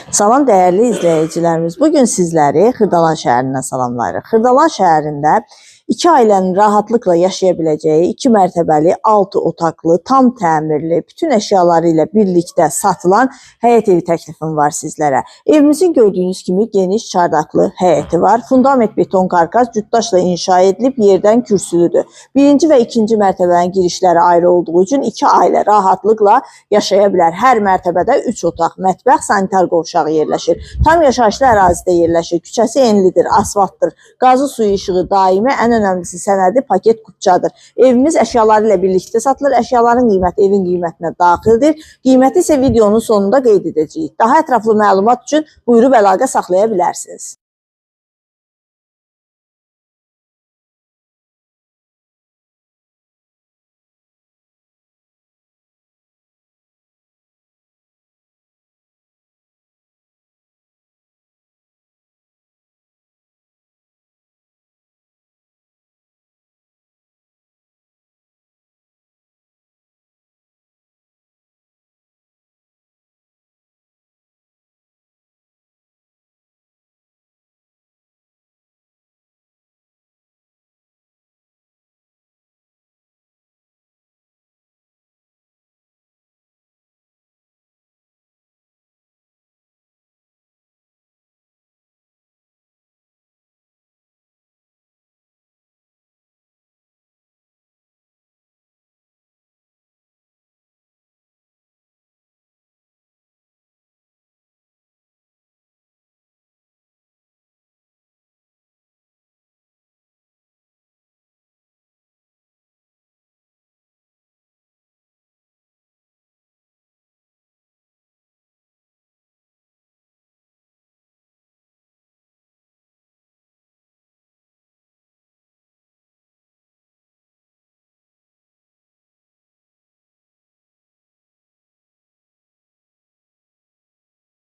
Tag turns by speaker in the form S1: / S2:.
S1: Salam dəyərli izləyicilərimiz. Bugün sizləri Xırdalan şəhərindən salamlayırıq. Xırdalan şəhərində 2 ailənin rahatlıqla yaşaya biləcəyi 2 mərtəbəli, 6 otaqlı, tam təmirli, bütün əşyaları ilə birlikdə satılan həyət evi təklifim var sizlərə. Evimizin gördüyünüz kimi geniş çardaqlı həyəti var. Fundament beton karkas cütdaşla inşa edilib, yerdən kürsülüdür. Birinci və ikinci mərtəbənin girişləri ayrı olduğu üçün 2 ailə rahatlıqla yaşaya bilər. Hər mərtəbədə 3 otaq, mətbəx, sanitar qovşağı yerləşir. Tam yaşayışlı ərazidə yerləşir. Küçəsi enlidir, asfaltdır. Qazı suyu işığı daimi, ən önəmlisi sənədi paket kupçadır. Evimiz əşyaları ilə birlikdə satılır. Əşyaların qiyməti evin qiymətinə daxildir. Qiyməti isə videonun sonunda qeyd edəcəyik. Daha ətraflı məlumat üçün buyurub əlaqə saxlaya bilərsiniz.